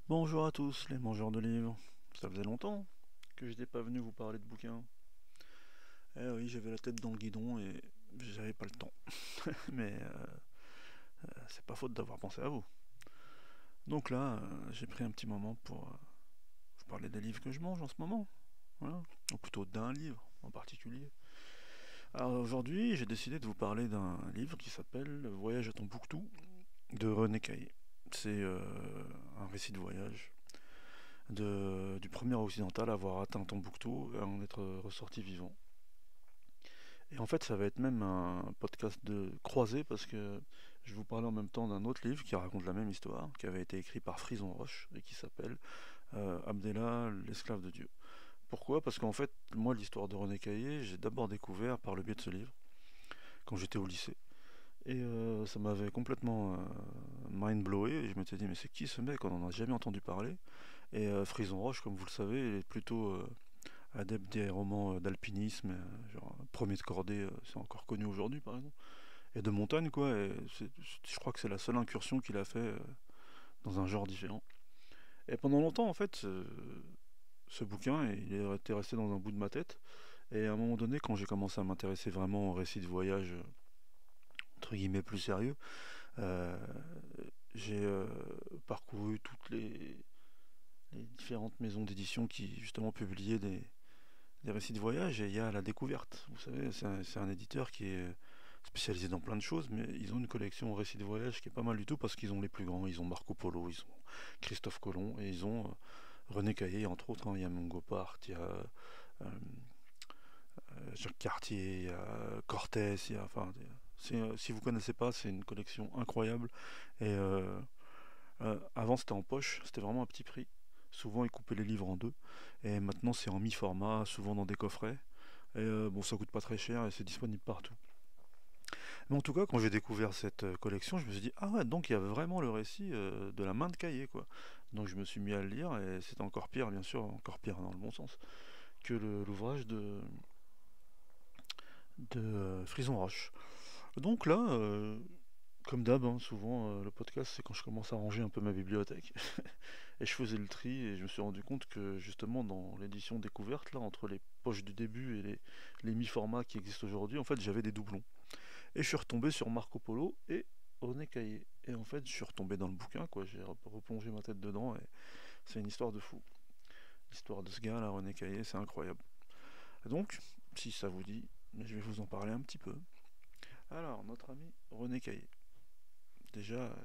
Bonjour à tous les mangeurs de livres. Ça faisait longtemps que j'étais pas venu vous parler de bouquins. Eh oui, j'avais la tête dans le guidon et j'avais pas le temps. Mais c'est pas faute d'avoir pensé à vous. Donc là, j'ai pris un petit moment pour vous parler des livres que je mange en ce moment. Voilà. Ou plutôt d'un livre en particulier. Alors aujourd'hui, j'ai décidé de vous parler d'un livre qui s'appelle Voyage à Tombouctou de René Caillé. C'est un récit de voyage du premier occidental à avoir atteint Tombouctou et à en être ressorti vivant. Et en fait, ça va être même un podcast de croisé parce que je vais vous parler en même temps d'un autre livre qui raconte la même histoire, qui avait été écrit par Frison Roche et qui s'appelle Abdallah, l'esclave de Dieu. Pourquoi? Parce qu'en fait, moi, l'histoire de René Caillé, j'ai d'abord découvert par le biais de ce livre, quand j'étais au lycée. Et ça m'avait complètement mind-blowé. Et je m'étais dit, mais c'est qui ce mec? On n'en a jamais entendu parler. Et Frison Roche, comme vous le savez, il est plutôt adepte des romans d'alpinisme, genre Premier de Cordée, c'est encore connu aujourd'hui par exemple, et de montagne quoi. Et je crois que c'est la seule incursion qu'il a fait dans un genre différent. Et pendant longtemps en fait, ce bouquin, il était resté dans un bout de ma tête. Et à un moment donné, quand j'ai commencé à m'intéresser vraiment au récit de voyage entre guillemets plus sérieux, euh, j'ai parcouru toutes les différentes maisons d'édition qui justement publiaient des récits de voyage, et il y a La Découverte. Vous savez, c'est un éditeur qui est spécialisé dans plein de choses, mais ils ont une collection récits de voyage qui est pas mal du tout parce qu'ils ont les plus grands. Ils ont Marco Polo, ils ont Christophe Colomb et ils ont René Caillé, entre autres, hein. Il y a Mungo Part, il y a Jacques Cartier, il y a Cortés, il y a, enfin, si vous connaissez pas, c'est une collection incroyable. Et avant, c'était en poche, c'était vraiment un petit prix. Souvent, ils coupaient les livres en deux. Et maintenant, c'est en mi-format, souvent dans des coffrets. Et bon, ça coûte pas très cher et c'est disponible partout. Mais en tout cas, quand j'ai découvert cette collection, je me suis dit, ah ouais, donc il y avait vraiment le récit de la main de Caillé, quoi. Donc je me suis mis à le lire et c'était encore pire, bien sûr, encore pire dans le bon sens, que l'ouvrage de Frison Roche. Donc là, comme d'hab, hein, souvent le podcast, c'est quand je commence à ranger un peu ma bibliothèque. Et je faisais le tri et je me suis rendu compte que justement dans l'édition découverte, là, entre les poches du début et les mi-formats qui existent aujourd'hui, en fait j'avais des doublons. Et je suis retombé sur Marco Polo et René Caillé. Et en fait je suis retombé dans le bouquin, quoi, j'ai replongé ma tête dedans et c'est une histoire de fou. L'histoire de ce gars là, René Caillé, c'est incroyable. Et donc, si ça vous dit, je vais vous en parler un petit peu. Alors, notre ami René Caillé. Déjà,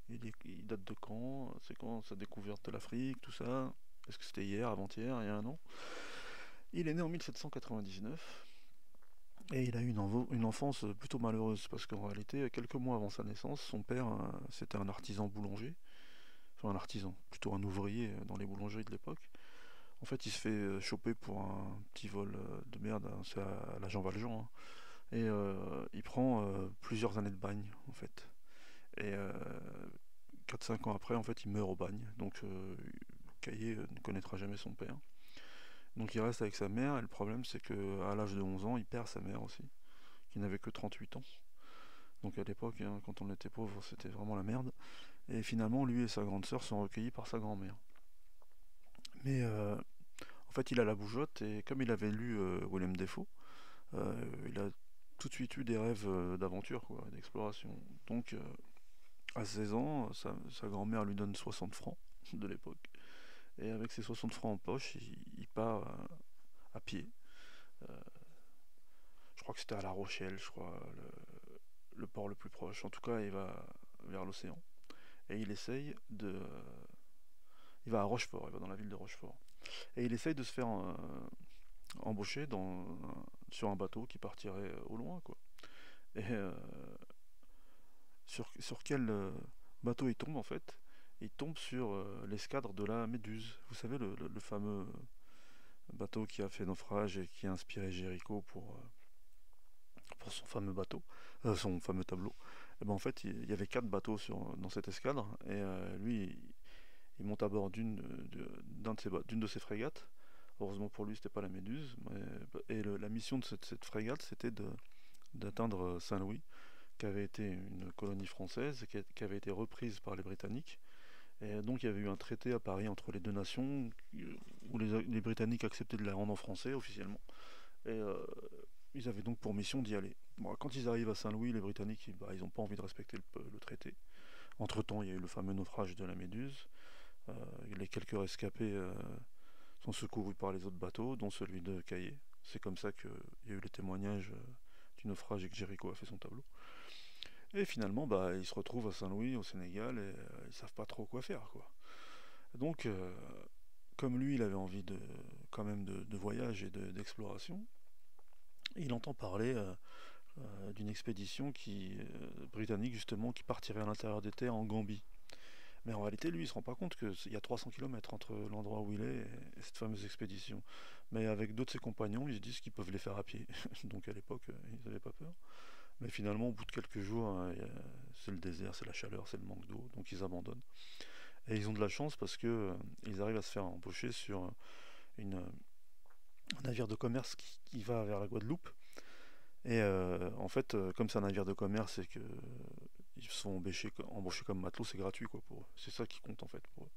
il date de quand? C'est quand sa découverte de l'Afrique, tout ça? Est-ce que c'était hier, avant-hier, il y a un an? Il est né en 1799 et il a eu une enfance plutôt malheureuse parce qu'en réalité, quelques mois avant sa naissance, son père, c'était un artisan boulanger, enfin un artisan, plutôt un ouvrier dans les boulangeries de l'époque. En fait, il se fait choper pour un petit vol de merde, hein, c'est à la Jean Valjean, hein. Et il prend plusieurs années de bagne, en fait. Et 4-5 ans après, en fait, il meurt au bagne. Donc, Caillé ne connaîtra jamais son père. Donc, il reste avec sa mère. Et le problème, c'est qu'à l'âge de 11 ans, il perd sa mère aussi, qui n'avait que 38 ans. Donc, à l'époque, hein, quand on était pauvre, c'était vraiment la merde. Et finalement, lui et sa grande sœur sont recueillis par sa grand-mère. Mais en fait, il a la bougeotte. Et comme il avait lu Willem Dafoe, il a tout de suite eu des rêves d'aventure, quoi, d'exploration. Donc, à 16 ans, sa grand-mère lui donne 60 francs de l'époque. Et avec ses 60 francs en poche, il part à pied. Euh, je crois que c'était à La Rochelle, je crois, le port le plus proche. En tout cas, il va vers l'océan. Et il essaye de. Il va à Rochefort, il va dans la ville de Rochefort. Et il essaye de se faire embaucher sur un bateau qui partirait au loin, quoi. Et sur quel bateau il tombe en fait? Il tombe sur l'escadre de la Méduse. Vous savez, le fameux bateau qui a fait naufrage et qui a inspiré Géricault pour son fameux bateau, son fameux tableau. Et ben en fait, il y avait quatre bateaux dans cette escadre, et lui, il monte à bord d'une de ses frégates. Heureusement pour lui, c'était pas la Méduse. Et la mission de cette frégate, c'était d'atteindre Saint-Louis, qui avait été une colonie française, qui avait été reprise par les Britanniques. Et donc il y avait eu un traité à Paris entre les deux nations où les Britanniques acceptaient de la rendre en français officiellement. Et ils avaient donc pour mission d'y aller. Bon, quand ils arrivent à Saint-Louis, les Britanniques, ils n'ont pas envie de respecter le traité. Entre-temps, il y a eu le fameux naufrage de la Méduse. Euh, les quelques rescapés sont secourus par les autres bateaux, dont celui de Caillé. C'est comme ça qu'il y a eu les témoignages du naufrage et que Jéricho a fait son tableau. Et finalement, ils se retrouvent à Saint-Louis, au Sénégal, et ils savent pas trop quoi faire, quoi. Donc, comme lui, il avait envie quand même de voyage et d'exploration, il entend parler d'une expédition britannique justement qui partirait à l'intérieur des terres en Gambie. Mais en réalité, lui, il se rend pas compte qu'il y a 300 km entre l'endroit où il est et cette fameuse expédition. Mais avec d'autres de ses compagnons, ils se disent qu'ils peuvent les faire à pied. Donc à l'époque, ils n'avaient pas peur. Mais finalement, au bout de quelques jours, c'est le désert, c'est la chaleur, c'est le manque d'eau, donc ils abandonnent. Et ils ont de la chance parce que ils arrivent à se faire embaucher sur une, un navire de commerce qui va vers la Guadeloupe. Et en fait, comme c'est un navire de commerce et que ils sont embauchés comme matelots, c'est gratuit quoi pour eux. C'est ça qui compte en fait pour eux.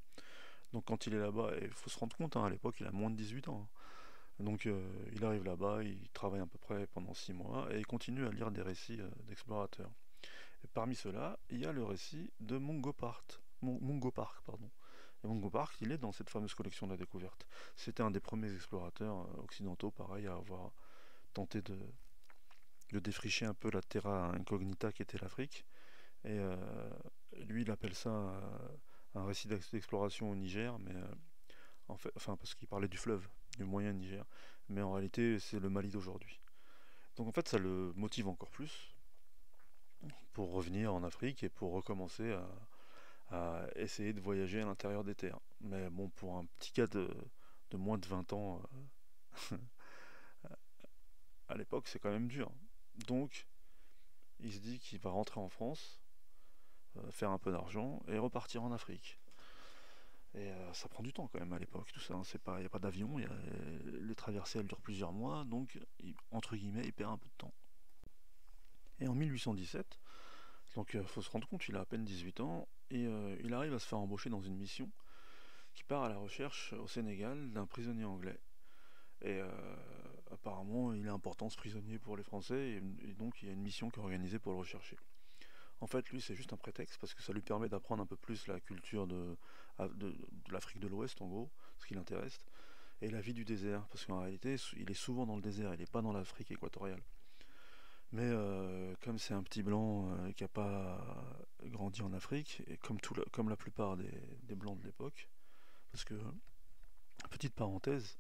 Donc quand il est là-bas, il faut se rendre compte, hein, à l'époque il a moins de 18 ans, hein. Donc il arrive là-bas, il travaille à peu près pendant 6 mois et il continue à lire des récits d'explorateurs. Et parmi ceux-là, il y a le récit de Mungo Park, pardon. Et Mungo Park, il est dans cette fameuse collection de la découverte. C'était un des premiers explorateurs occidentaux, pareil, à avoir tenté de défricher un peu la terra incognita qui était l'Afrique. Et lui, il appelle ça un récit d'exploration au Niger, mais en fait, enfin, parce qu'il parlait du fleuve, du moyen Niger. Mais en réalité, c'est le Mali d'aujourd'hui. Donc en fait, ça le motive encore plus pour revenir en Afrique et pour recommencer à essayer de voyager à l'intérieur des terres. Mais bon, pour un petit gars de moins de 20 ans, à l'époque, c'est quand même dur. Donc, il se dit qu'il va rentrer en France, faire un peu d'argent et repartir en Afrique. Et ça prend du temps quand même à l'époque, tout ça, hein. C'est pas, il n'y a pas d'avion, les traversées elles durent plusieurs mois, donc entre guillemets, il perd un peu de temps. Et en 1817, donc faut se rendre compte, il a à peine 18 ans, et il arrive à se faire embaucher dans une mission qui part à la recherche au Sénégal d'un prisonnier anglais. Et apparemment, il est important ce prisonnier pour les Français, et donc il y a une mission qui est organisée pour le rechercher. En fait, lui, c'est juste un prétexte parce que ça lui permet d'apprendre un peu plus la culture de l'Afrique de l'Ouest, en gros, ce qui l'intéresse, et la vie du désert, parce qu'en réalité, il est souvent dans le désert, il n'est pas dans l'Afrique équatoriale. Mais comme c'est un petit blanc qui n'a pas grandi en Afrique, et comme la plupart des blancs de l'époque, parce que, petite parenthèse,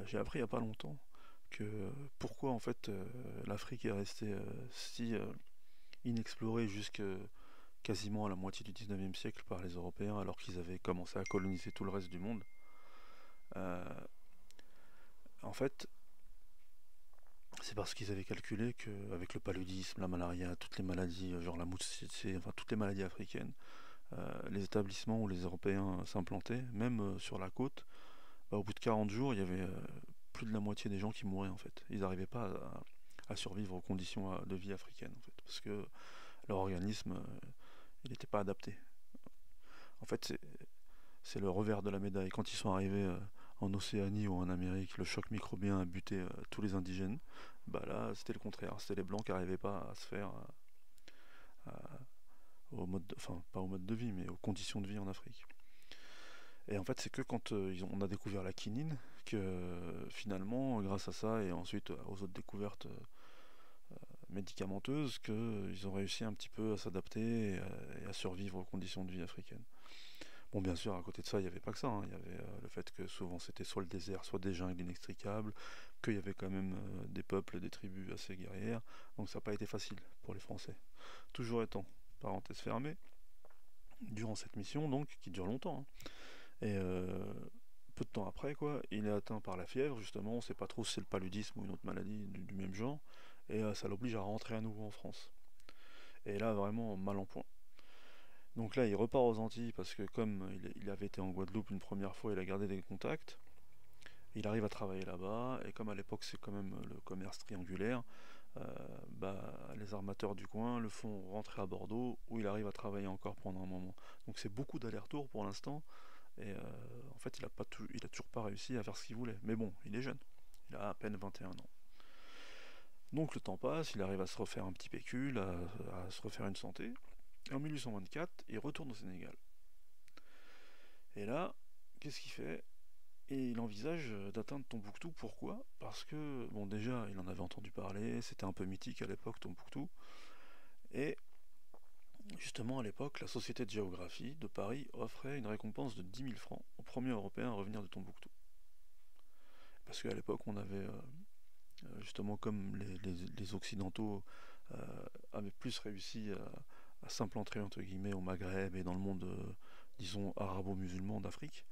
j'ai appris il n'y a pas longtemps que pourquoi en fait l'Afrique est restée si inexplorée jusque quasiment à la moitié du 19e siècle par les Européens alors qu'ils avaient commencé à coloniser tout le reste du monde. Euh, En fait, c'est parce qu'ils avaient calculé qu'avec le paludisme, la malaria, toutes les maladies, genre la mousse, enfin toutes les maladies africaines, les établissements où les Européens s'implantaient, même sur la côte, au bout de 40 jours, il y avait plus de la moitié des gens qui mouraient en fait. Ils n'arrivaient pas à survivre aux conditions de vie africaines en fait, parce que leur organisme, il n'était pas adapté. En fait, c'est le revers de la médaille. Quand ils sont arrivés en Océanie ou en Amérique, le choc microbien a buté tous les indigènes. Bah là, c'était le contraire. C'était les blancs qui n'arrivaient pas à se faire au enfin pas au mode de vie, mais aux conditions de vie en Afrique. Et en fait, c'est que quand on a découvert la quinine que finalement, grâce à ça et ensuite aux autres découvertes médicamenteuses, qu'ils ont réussi un petit peu à s'adapter et à survivre aux conditions de vie africaines. Bon, bien sûr, à côté de ça, il n'y avait pas que ça, hein. Il y avait le fait que souvent c'était soit le désert, soit des jungles inextricables, qu'il y avait quand même des peuples, des tribus assez guerrières. Donc ça n'a pas été facile pour les Français. Toujours étant, parenthèse fermée, durant cette mission, donc, qui dure longtemps, hein, et peu de temps après, quoi, il est atteint par la fièvre, justement, on ne sait pas trop si c'est le paludisme ou une autre maladie du même genre, et ça l'oblige à rentrer à nouveau en France. Et là, vraiment mal en point. Donc là, il repart aux Antilles parce que comme il avait été en Guadeloupe une première fois, il a gardé des contacts. Il arrive à travailler là-bas et comme à l'époque c'est quand même le commerce triangulaire, les armateurs du coin le font rentrer à Bordeaux, où il arrive à travailler encore pendant un moment. Donc c'est beaucoup d'allers-retours pour l'instant, et en fait il a toujours pas réussi à faire ce qu'il voulait. Mais bon, il est jeune, il a à peine 21 ans. Donc le temps passe, il arrive à se refaire un petit pécule, à se refaire une santé, et en 1824, il retourne au Sénégal. Et là, qu'est-ce qu'il fait? Et il envisage d'atteindre Tombouctou. Pourquoi? Parce que, bon, déjà, il en avait entendu parler, c'était un peu mythique à l'époque, Tombouctou. Et justement, à l'époque, la Société de géographie de Paris offrait une récompense de 10 000 francs au premier Européen à revenir de Tombouctou. Parce qu'à l'époque, on avait, justement, comme les Occidentaux euh, avaient plus réussi à s'implanter, entre guillemets, au Maghreb et dans le monde, disons, arabo-musulman d'Afrique,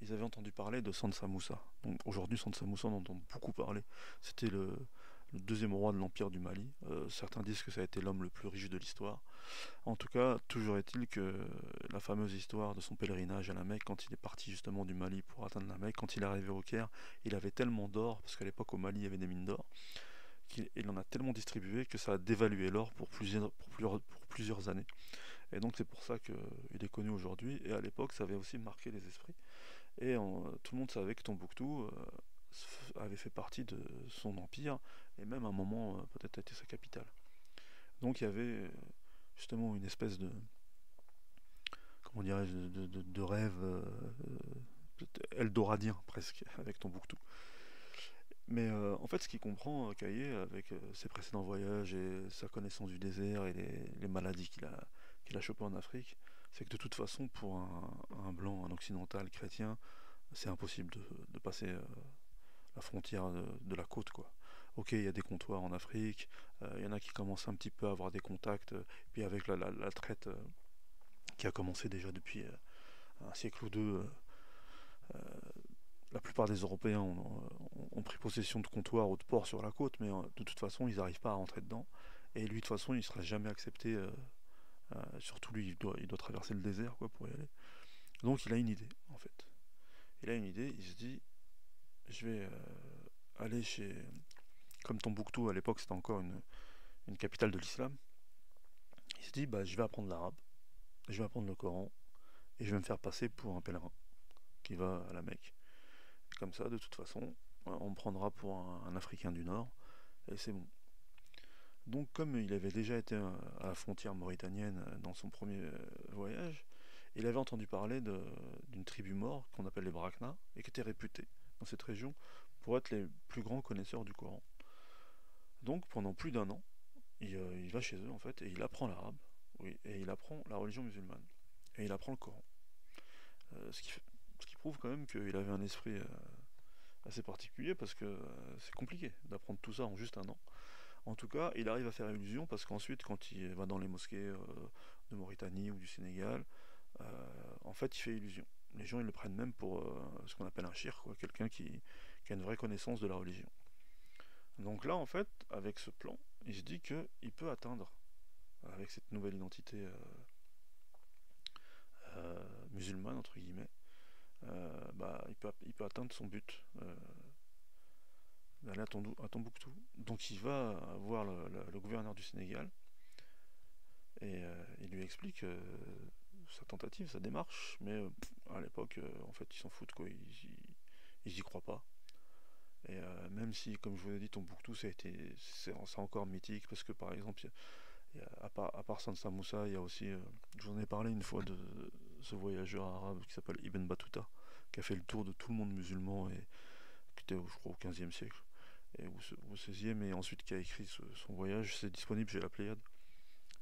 ils avaient entendu parler de Sansa Moussa. Donc aujourd'hui, Sansa Moussa, on entend beaucoup parler. C'était le deuxième roi de l'Empire du Mali. Certains disent que ça a été l'homme le plus riche de l'histoire. En tout cas, toujours est-il que la fameuse histoire de son pèlerinage à la Mecque, quand il est parti justement du Mali pour atteindre la Mecque, quand il est arrivé au Caire, il avait tellement d'or, parce qu'à l'époque au Mali il y avait des mines d'or, qu'il en a tellement distribué que ça a dévalué l'or pour plusieurs années. Et donc c'est pour ça qu'il est connu aujourd'hui, et à l'époque ça avait aussi marqué les esprits. Et tout le monde savait que Tombouctou avait fait partie de son empire, et même à un moment peut-être a été sa capitale. Donc il y avait justement une espèce de, comment dirais-je, de rêve eldoradien presque avec Tombouctou. Mais en fait, ce qu'il comprend, Caillé, avec ses précédents voyages et sa connaissance du désert et les maladies qu'il a chopées en Afrique, c'est que de toute façon, pour un blanc, un occidental chrétien, c'est impossible de passer la frontière de la côte, quoi. Ok, il y a des comptoirs en Afrique, il y en a qui commencent un petit peu à avoir des contacts, puis avec la traite qui a commencé déjà depuis un siècle ou deux, la plupart des Européens ont pris possession de comptoirs ou de ports sur la côte, mais de toute façon, ils n'arrivent pas à rentrer dedans. Et lui, de toute façon, il ne sera jamais accepté. Surtout lui, il doit traverser le désert, quoi, pour y aller. Donc, il a une idée, en fait. Il a une idée, il se dit, je vais aller chez... Comme Tombouctou, à l'époque, c'était encore une capitale de l'islam. Il se dit, bah, je vais apprendre l'arabe, je vais apprendre le Coran, et je vais me faire passer pour un pèlerin qui va à la Mecque. Et comme ça, de toute façon, on me prendra pour un Africain du Nord, et c'est bon. Donc, comme il avait déjà été à la frontière mauritanienne dans son premier voyage, il avait entendu parler d'une tribu mort qu'on appelle les Brakna, et qui était réputée dans cette région pour être les plus grands connaisseurs du Coran. Donc, pendant plus d'un an, il va chez eux en fait, et il apprend l'arabe, oui, et il apprend la religion musulmane, et il apprend le Coran. Ce qui prouve quand même qu'il avait un esprit assez particulier, parce que c'est compliqué d'apprendre tout ça en juste un an. En tout cas, il arrive à faire illusion parce qu'ensuite, quand il va dans les mosquées de Mauritanie ou du Sénégal, en fait, il fait illusion. Les gens, ils le prennent même pour ce qu'on appelle un shir, quoi, quelqu'un qui a une vraie connaissance de la religion. Donc là, en fait, avec ce plan, il se dit qu'il peut atteindre, avec cette nouvelle identité musulmane, entre guillemets, il peut atteindre son but d'aller à Tombouctou. Donc il va voir le gouverneur du Sénégal et il lui explique sa tentative, sa démarche, mais à l'époque, en fait, ils s'en foutent, quoi. Ils y croient pas. Et même si, comme je vous l'ai dit, Tombouctou, c'est encore mythique, parce que par exemple, à part Sansa Moussa, il y a aussi, je vous en ai parlé une fois de ce voyageur arabe qui s'appelle Ibn Battuta, qui a fait le tour de tout le monde musulman et qui était, je crois, au 15e siècle et au 16e, et ensuite qui a écrit son voyage. C'est disponible chez la Pléiade.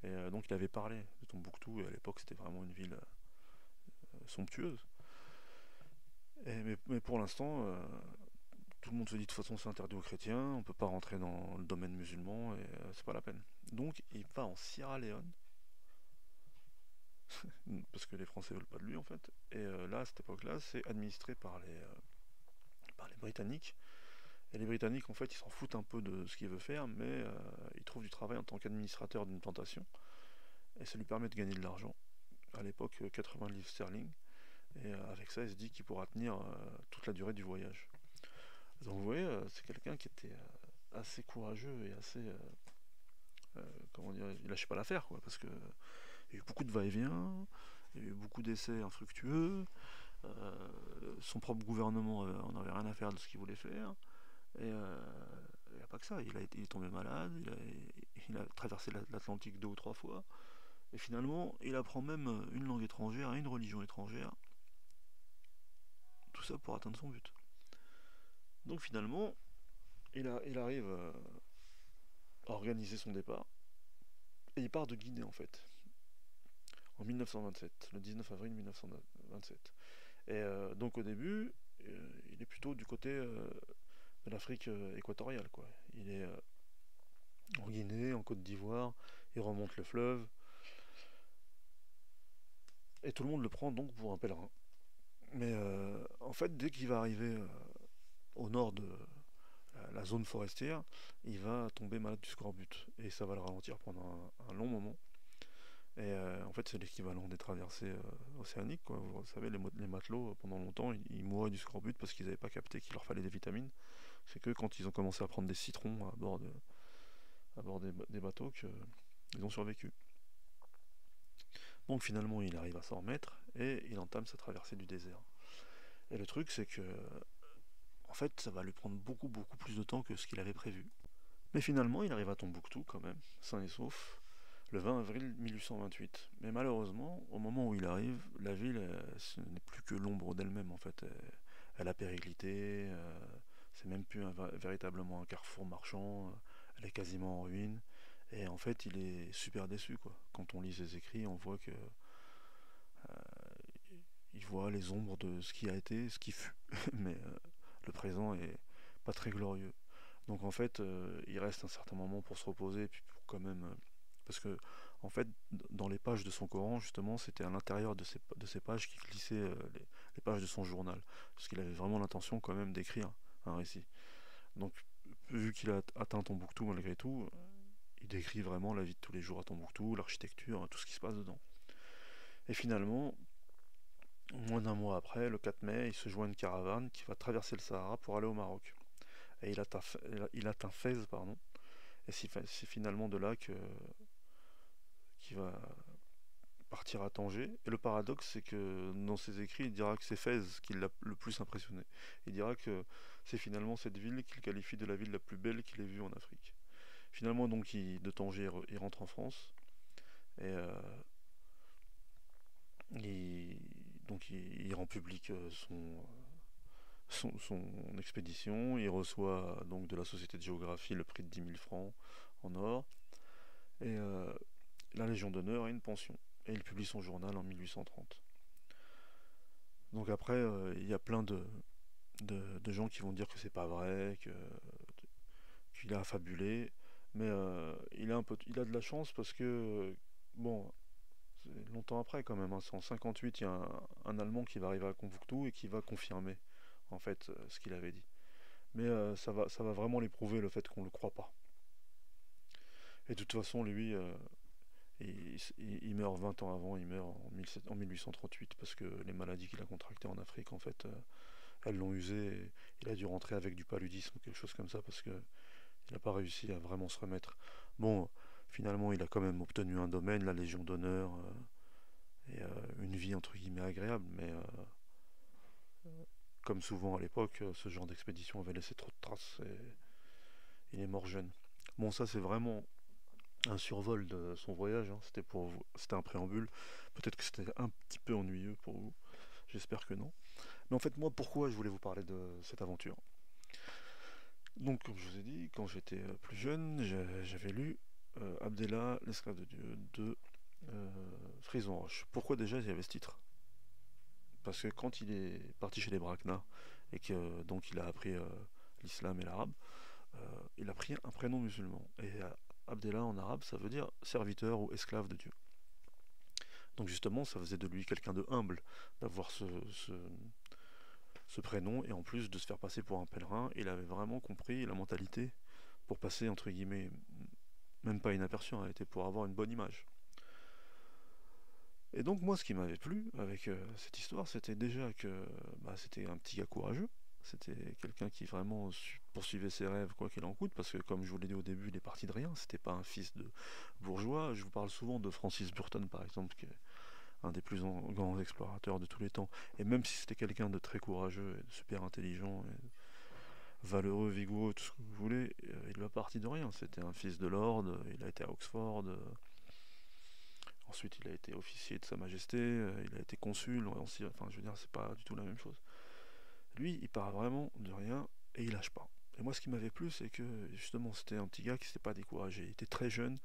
Et donc il avait parlé de Tombouctou, et à l'époque c'était vraiment une ville somptueuse. Mais pour l'instant, tout le monde se dit de toute façon c'est interdit aux chrétiens, on peut pas rentrer dans le domaine musulman, et c'est pas la peine. Donc il va en Sierra Leone, parce que les Français veulent pas de lui en fait. Et là, à cette époque-là, c'est administré par les Britanniques. Et les Britanniques, en fait, ils s'en foutent un peu de ce qu'il veut faire, mais ils trouvent du travail en tant qu'administrateur d'une plantation. Et ça lui permet de gagner de l'argent. À l'époque, 80 livres sterling. Et avec ça, il se dit qu'il pourra tenir toute la durée du voyage. Donc vous voyez, c'est quelqu'un qui était assez courageux et assez, comment dire, il lâchait pas l'affaire, quoi, parce que il y a eu beaucoup de va-et-vient, il y a eu beaucoup d'essais infructueux, son propre gouvernement en avait rien à faire de ce qu'il voulait faire, et il n'y a pas que ça, il est tombé malade, il a traversé l'Atlantique 2 ou 3 fois, et finalement, il apprend même une langue étrangère, une religion étrangère, tout ça pour atteindre son but. Donc finalement, il arrive à organiser son départ, et il part de Guinée en fait, en 1927, le 19 avril 1927. Et donc au début, il est plutôt du côté de l'Afrique équatoriale, quoi. Il est en Guinée, en Côte d'Ivoire, il remonte le fleuve, et tout le monde le prend donc pour un pèlerin. Mais en fait, dès qu'il va arriver au nord de la zone forestière, il va tomber malade du scorbut, et ça va le ralentir pendant un long moment. Et en fait, c'est l'équivalent des traversées océaniques, quoi. Vous savez, les matelots, pendant longtemps, ils mouraient du scorbut parce qu'ils n'avaient pas capté qu'il leur fallait des vitamines. C'est que quand ils ont commencé à prendre des citrons à bord des bateaux qu'ils ont survécu. Donc finalement, il arrive à s'en remettre et il entame sa traversée du désert. Et le truc, c'est que, en fait, ça va lui prendre beaucoup, beaucoup plus de temps que ce qu'il avait prévu. Mais finalement, il arrive à Tombouctou quand même, sain et sauf, le 20 avril 1828. Mais malheureusement, au moment où il arrive, la ville, ce n'est plus que l'ombre d'elle-même en fait. Elle a périclité, c'est même plus véritablement un carrefour marchand, elle est quasiment en ruine. Et en fait, il est super déçu, quoi. Quand on lit ses écrits, on voit que il voit les ombres de ce qui a été, ce qui fut. Mais le présent est pas très glorieux. Donc en fait, il reste un certain moment pour se reposer, puis pour quand même. Parce que, en fait, dans les pages de son Coran, justement, c'était à l'intérieur de ces pages qu'il glissait les pages de son journal. Parce qu'il avait vraiment l'intention quand même d'écrire un récit. Donc, vu qu'il a atteint Tombouctou malgré tout, il décrit vraiment la vie de tous les jours à Tombouctou, l'architecture, tout ce qui se passe dedans. Et finalement, moins d'un mois après, le 4 mai, il se joint à une caravane qui va traverser le Sahara pour aller au Maroc. Et il atteint Fès, pardon. Et c'est finalement de là qu'il va partir à Tanger. Et le paradoxe, c'est que dans ses écrits, il dira que c'est Fès qui l'a le plus impressionné. Il dira que c'est finalement cette ville qu'il qualifie de la ville la plus belle qu'il ait vue en Afrique. Finalement, donc, de Tanger, il rentre en France. Et il, donc, il rend public son expédition. Il reçoit donc de la Société de Géographie le prix de 10 000 francs en or. Et la Légion d'honneur et une pension. Et il publie son journal en 1830. Donc après, il y a plein de gens qui vont dire que c'est pas vrai, qu'il a affabulé, mais il a de la chance parce que, bon, c'est longtemps après quand même, hein, c'est en 58, il y a un Allemand qui va arriver à Tombouctou et qui va confirmer en fait ce qu'il avait dit. Mais ça va vraiment l'éprouver le fait qu'on le croit pas. Et de toute façon, lui, il meurt 20 ans avant, il meurt en 1838 parce que les maladies qu'il a contractées en Afrique, en fait, elles l'ont usé et il a dû rentrer avec du paludisme ou quelque chose comme ça parce que il n'a pas réussi à vraiment se remettre. Bon, finalement, il a quand même obtenu un domaine, la Légion d'honneur, et une vie entre guillemets agréable, mais comme souvent à l'époque, ce genre d'expédition avait laissé trop de traces et il est mort jeune. Bon, ça c'est vraiment un survol de son voyage, hein. C'était un préambule. Peut-être que c'était un petit peu ennuyeux pour vous. J'espère que non. Mais en fait, moi, pourquoi je voulais vous parler de cette aventure? Donc, comme je vous ai dit, quand j'étais plus jeune, j'avais lu Abdallah, l'esclave de Dieu de Frison Roche. Pourquoi déjà il y avait ce titre? Parce que quand il est parti chez les Brakna et que donc il a appris l'islam et l'arabe, il a pris un prénom musulman. Et Abdallah en arabe, ça veut dire serviteur ou esclave de Dieu. Donc justement, ça faisait de lui quelqu'un de humble d'avoir ce prénom et en plus de se faire passer pour un pèlerin. Il avait vraiment compris la mentalité pour passer, entre guillemets, même pas inaperçu, en réalité, pour avoir une bonne image. Et donc moi, ce qui m'avait plu avec cette histoire, c'était déjà que c'était un petit gars courageux, C'était quelqu'un qui vraiment poursuivait ses rêves quoi qu'il en coûte, parce que comme je vous l'ai dit au début, il est parti de rien, c'était pas un fils de bourgeois. Je vous parle souvent de Francis Burton par exemple, qui est un des plus grands explorateurs de tous les temps. Et même si c'était quelqu'un de très courageux et de super intelligent, et valeureux, vigoureux, tout ce que vous voulez, il va parti de rien. C'était un fils de lord, il a été à Oxford, ensuite il a été officier de Sa Majesté, il a été consul, enfin je veux dire, c'est pas du tout la même chose. Lui, il part vraiment de rien et il lâche pas. Et moi, ce qui m'avait plu, c'est que justement, c'était un petit gars qui s'était pas découragé. Il était très jeune.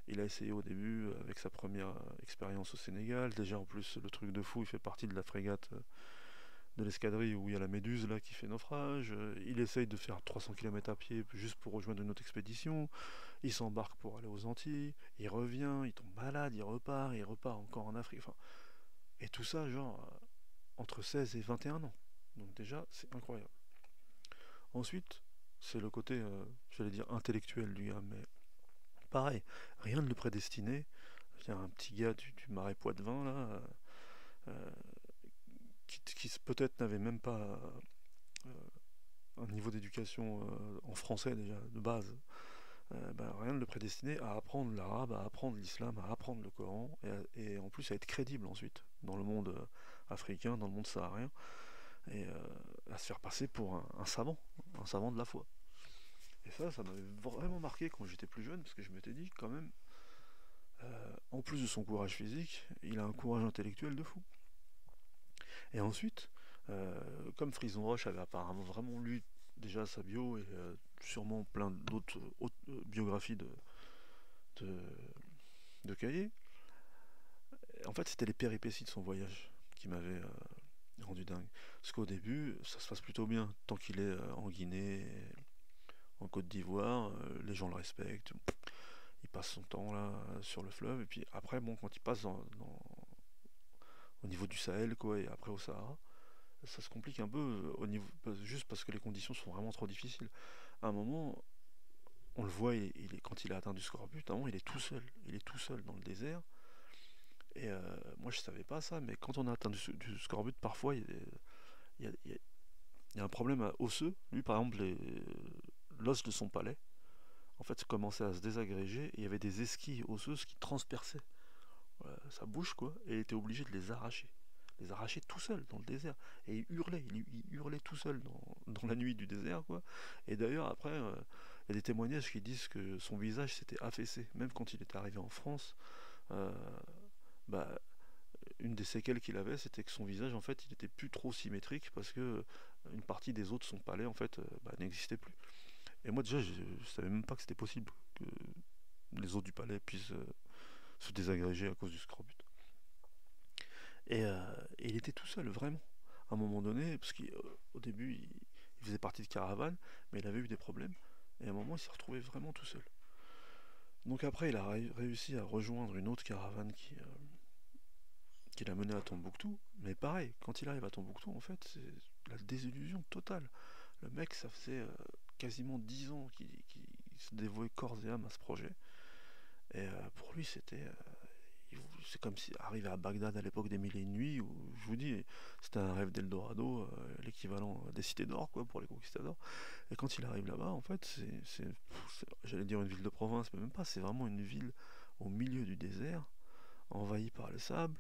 Il a essayé au début avec sa première expérience au Sénégal. Déjà, en plus, le truc de fou, il fait partie de la frégate de l'escadrille où il y a la Méduse là qui fait naufrage. Il essaye de faire 300 km à pied juste pour rejoindre une autre expédition. Il s'embarque pour aller aux Antilles. Il revient, il tombe malade, il repart encore en Afrique. Enfin, et tout ça, genre, entre 16 et 21 ans. Donc déjà, c'est incroyable. Ensuite, c'est le côté, j'allais dire, intellectuel du gars, mais pareil, rien ne le prédestinait. Il y a un petit gars du Marais Poitevin, là, euh, qui peut-être n'avait même pas un niveau d'éducation en français déjà, de base. Ben, rien ne le prédestinait à apprendre l'arabe, à apprendre l'islam, à apprendre le Coran, et en plus à être crédible ensuite, dans le monde africain, dans le monde saharien, et à se faire passer pour un savant de la foi. Et ça m'avait vraiment marqué quand j'étais plus jeune, parce que je m'étais dit, quand même, en plus de son courage physique, il a un courage intellectuel de fou. Et ensuite, comme Frison Roche avait apparemment vraiment lu déjà sa bio, et sûrement plein d'autres biographies de, de cahiers, en fait c'était les péripéties de son voyage qui m'avaient rendu dingue. Parce qu'au début, ça se passe plutôt bien, tant qu'il est en Guinée, en Côte d'Ivoire, les gens le respectent, il passe son temps là sur le fleuve, et puis après, bon, quand il passe au niveau du Sahel, quoi, et après au Sahara, ça se complique un peu au niveau, juste parce que les conditions sont vraiment trop difficiles. À un moment, on le voit, quand il a atteint du scorbut, à un moment, il est tout seul dans le désert, et moi je savais pas ça, mais quand on a atteint du scorbut, parfois il y a- il y a- il y a un problème osseux. Lui, par exemple, l'os de son palais, en fait, commençait à se désagréger, et il y avait des esquilles osseuses qui transperçaient sa bouche, quoi, et il était obligé de les arracher tout seul dans le désert. Et il hurlait tout seul dans la nuit du désert, quoi. Et d'ailleurs, après, il y a des témoignages qui disent que son visage s'était affaissé, même quand il était arrivé en France. euh, bah, une des séquelles qu'il avait, c'était que son visage, en fait, il était plus trop symétrique, parce que une partie des os de son palais, en fait, n'existait plus. Et moi, déjà, je savais même pas que c'était possible que les os du palais puissent se désagréger à cause du scorbut. Et il était tout seul, vraiment. À un moment donné, parce qu'au début, il faisait partie de caravane, mais il avait eu des problèmes. Et à un moment, il s'est retrouvé vraiment tout seul. Donc après, il a réussi à rejoindre une autre caravane qui l'a mené à Tombouctou. Mais pareil, quand il arrive à Tombouctou, en fait, c'est la désillusion totale. Le mec, ça faisait quasiment 10 ans qu'il se dévouait corps et âme à ce projet. Et pour lui, c'est comme si arrivé à Bagdad à l'époque des Mille et une Nuits, où je vous dis, c'était un rêve d'Eldorado, l'équivalent des cités d'or, quoi, pour les conquistadors. Et quand il arrive là-bas, en fait, j'allais dire une ville de province, mais même pas, c'est vraiment une ville au milieu du désert, envahie par le sable,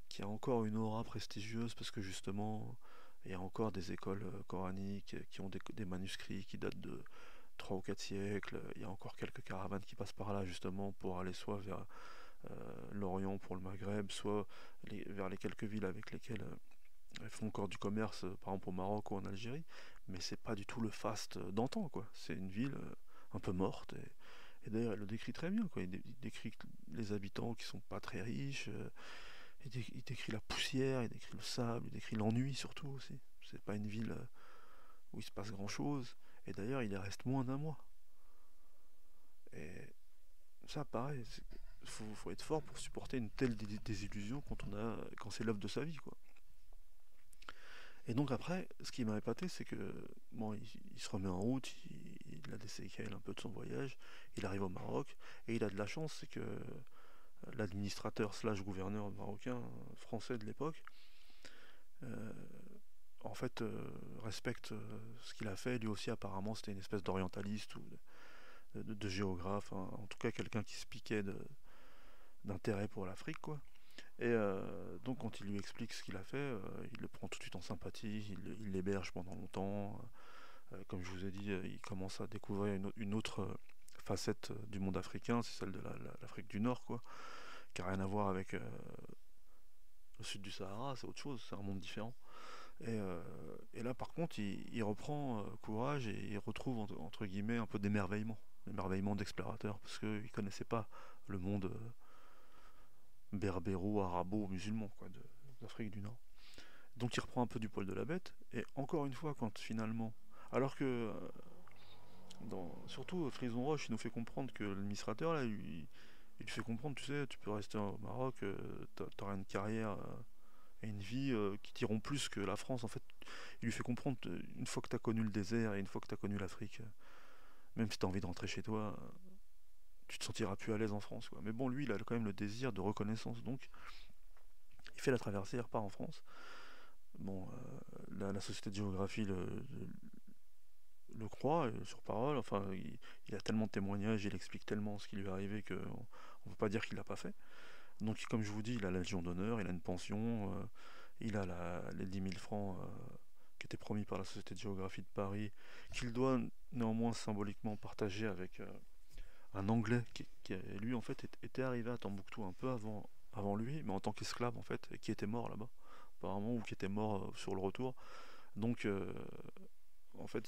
qui a encore une aura prestigieuse, parce que justement, il y a encore des écoles coraniques qui ont des manuscrits qui datent de 3 ou 4 siècles. Il y a encore quelques caravanes qui passent par là, justement, pour aller soit vers l'Orient pour le Maghreb, soit vers les quelques villes avec lesquelles elles font encore du commerce, par exemple au Maroc ou en Algérie, mais c'est pas du tout le faste d'antan, quoi. C'est une ville un peu morte, et d'ailleurs elle le décrit très bien, quoi. Il décrit les habitants qui sont pas très riches, il décrit la poussière, il décrit le sable, il décrit l'ennui surtout aussi. C'est pas une ville où il se passe grand chose, et d'ailleurs il y reste moins d'un mois. Et ça, pareil, faut être fort pour supporter une telle désillusion quand c'est l'œuvre de sa vie, quoi. Et donc après, ce qui m'a épaté, c'est que bon, il se remet en route, il a des séquelles un peu de son voyage, il arrive au Maroc, et il a de la chance, c'est que l'administrateur slash gouverneur marocain français de l'époque, euh, en fait, respecte ce qu'il a fait. Lui aussi, apparemment, c'était une espèce d'orientaliste ou de géographe, hein. En tout cas, quelqu'un qui se piquait d'intérêt pour l'Afrique, quoi. Et donc, quand il lui explique ce qu'il a fait, il le prend tout de suite en sympathie, il l'héberge pendant longtemps. Comme je vous ai dit, il commence à découvrir une autre facette du monde africain, c'est celle de l'Afrique du Nord, quoi, qui n'a rien à voir avec le sud du Sahara, c'est autre chose, c'est un monde différent. Et là, par contre, il reprend courage et il retrouve, entre guillemets, un peu l'émerveillement d'explorateur, parce qu'il ne connaissait pas le monde berbéro, arabo, musulman, quoi, d'Afrique du Nord. Donc il reprend un peu du poil de la bête, et encore une fois, quand finalement... Alors que, surtout, Frison Roche, il nous fait comprendre que l'administrateur, là, il lui fait comprendre, tu sais, tu peux rester au Maroc, t'auras une carrière et une vie qui t'iront plus que la France. En fait, il lui fait comprendre, une fois que t'as connu le désert et une fois que t'as connu l'Afrique, même si t'as envie de rentrer chez toi, tu te sentiras plus à l'aise en France, quoi. Mais bon, lui, il a quand même le désir de reconnaissance, donc il fait la traversée, il repart en France. Bon, la Société de géographie le croit sur parole. Enfin, il a tellement de témoignages, il explique tellement ce qui lui est arrivé qu'on ne peut pas dire qu'il l'a pas fait. Donc, comme je vous dis, il a la Légion d'honneur, il a une pension, il a les 10 000 francs qui étaient promis par la Société de géographie de Paris, qu'il doit néanmoins symboliquement partager avec un Anglais qui, lui, en fait, était arrivé à Tombouctou un peu avant lui, mais en tant qu'esclave, en fait, et qui était mort là-bas, apparemment, ou qui était mort sur le retour. Donc, en fait,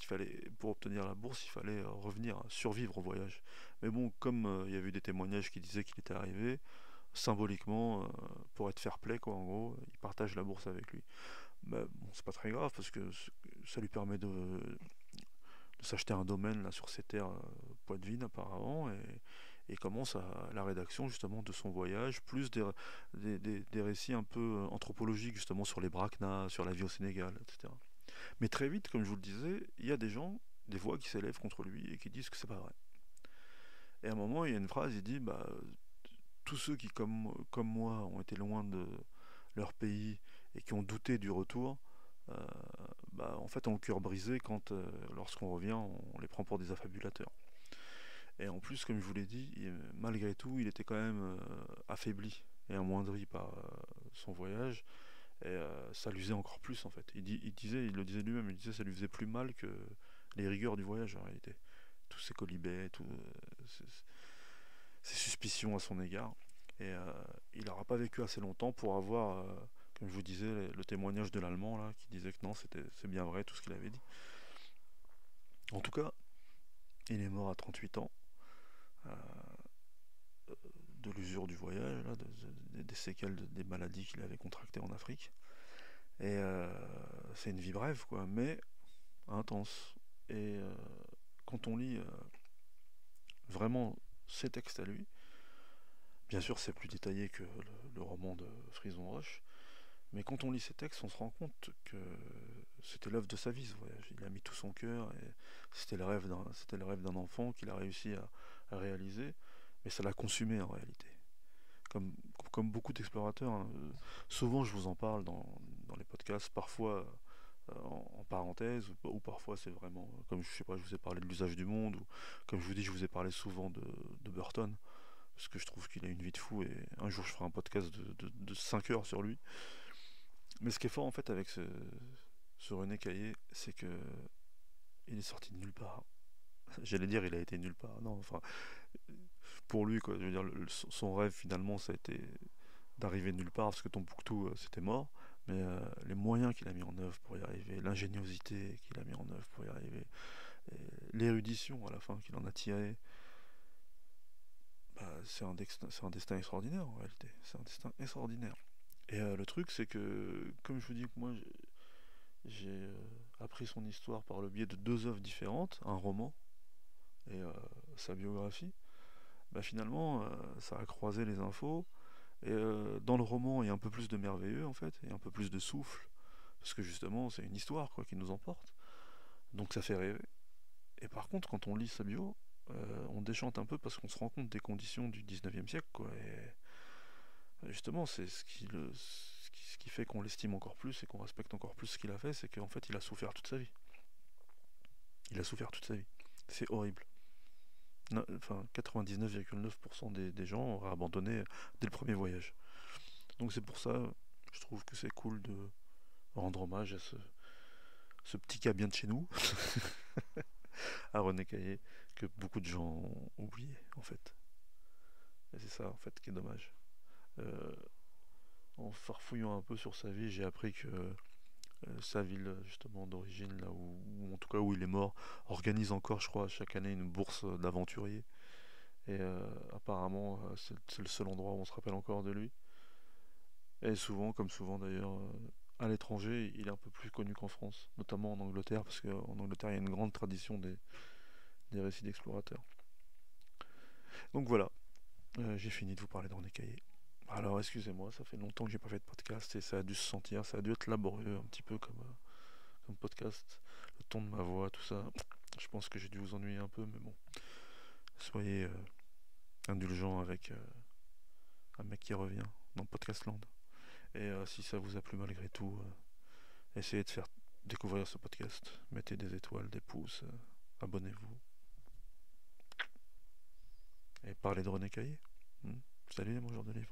pour obtenir la bourse, il fallait revenir, survivre au voyage. Mais bon, comme il y avait eu des témoignages qui disaient qu'il était arrivé, symboliquement, pour être fair play, quoi, en gros, il partage la bourse avec lui. Bah, bon, c'est pas très grave parce que ça lui permet de s'acheter un domaine là sur ses terres poitevines apparemment et commence la rédaction justement de son voyage, plus des récits un peu anthropologiques justement sur les Brakna, sur la vie au Sénégal, etc. Mais très vite, comme je vous le disais, il y a des gens, des voix qui s'élèvent contre lui et qui disent que c'est pas vrai. Et à un moment, il y a une phrase, il dit, bah, tous ceux qui, comme moi, ont été loin de leur pays et qui ont douté du retour, euh, bah, en fait, ont le cœur brisé quand, lorsqu'on revient, on les prend pour des affabulateurs. Et en plus, comme je vous l'ai dit, malgré tout, il était quand même affaibli et amoindri par son voyage. Et ça l'usait encore plus en fait. Il le disait lui-même, il disait que ça lui faisait plus mal que les rigueurs du voyage en réalité. Tous ces colibets, tous ces suspicions à son égard. Et il n'aura pas vécu assez longtemps pour avoir, comme je vous disais, le témoignage de l'Allemand là, qui disait que non, c'est bien vrai tout ce qu'il avait dit. En tout cas, il est mort à 38 ans euh, de l'usure du voyage, là, des séquelles des maladies qu'il avait contractées en Afrique. Et c'est une vie brève, quoi, mais intense. Et quand on lit vraiment ses textes à lui, bien sûr c'est plus détaillé que le roman de Frison Roche, mais quand on lit ses textes, on se rend compte que c'était l'œuvre de sa vie ce voyage. Il a mis tout son cœur et c'était le rêve d'un enfant qu'il a réussi à réaliser, mais ça l'a consumé en réalité. Comme, comme beaucoup d'explorateurs, hein, souvent je vous en parle dans les podcasts, parfois en parenthèse, ou parfois c'est vraiment, comme je sais pas, je vous ai parlé de l'usage du monde, ou comme je vous dis, je vous ai parlé souvent de Burton, parce que je trouve qu'il a une vie de fou, et un jour je ferai un podcast de 5 heures sur lui. Mais ce qui est fort en fait avec ce René Caillé, c'est que il est sorti de nulle part. J'allais dire il a été nulle part, non, enfin, pour lui, quoi, je veux dire, son rêve finalement ça a été d'arriver nulle part, parce que Tombouctou c'était mort, mais les moyens qu'il a mis en œuvre pour y arriver, l'ingéniosité qu'il a mis en œuvre pour y arriver, l'érudition à la fin qu'il en a tiré, bah, c'est un destin extraordinaire en réalité. C'est un destin extraordinaire. Et le truc, c'est que, comme je vous dis, moi j'ai appris son histoire par le biais de deux œuvres différentes, un roman et sa biographie. Bah, finalement, ça a croisé les infos. Et dans le roman, il y a un peu plus de merveilleux en fait, et un peu plus de souffle, parce que justement, c'est une histoire quoi qui nous emporte. Donc ça fait rêver. Et par contre, quand on lit sa bio, on déchante un peu parce qu'on se rend compte des conditions du 19e siècle, quoi. Et justement, c'est ce ce qui fait qu'on l'estime encore plus et qu'on respecte encore plus ce qu'il a fait, c'est qu'en fait il a souffert toute sa vie. Il a souffert toute sa vie. C'est horrible. Enfin, 99,9% des gens auraient abandonné dès le premier voyage. Donc c'est pour ça, je trouve que c'est cool de rendre hommage à ce petit gars bien de chez nous, à René Caillé, que beaucoup de gens ont oublié en fait. Et c'est ça en fait qui est dommage. Euh, En farfouillant un peu sur sa vie, j'ai appris que sa ville justement d'origine, là ou en tout cas où il est mort, organise encore, je crois, chaque année une bourse d'aventuriers. Et apparemment, c'est le seul endroit où on se rappelle encore de lui. Et souvent, comme souvent d'ailleurs, à l'étranger, il est un peu plus connu qu'en France, notamment en Angleterre, parce qu'en Angleterre, il y a une grande tradition des récits d'explorateurs. Donc voilà, j'ai fini de vous parler de René Caillé. Alors excusez-moi, ça fait longtemps que j'ai pas fait de podcast et ça a dû se sentir, ça a dû être laborieux un petit peu comme podcast. Le ton de ma voix, tout ça. Je pense que j'ai dû vous ennuyer un peu, mais bon. Soyez indulgents avec un mec qui revient dans Podcastland. Et si ça vous a plu malgré tout, essayez de faire découvrir ce podcast. Mettez des étoiles, des pouces, abonnez-vous. Et parlez de René Caillé. Salut les mangeurs de livres.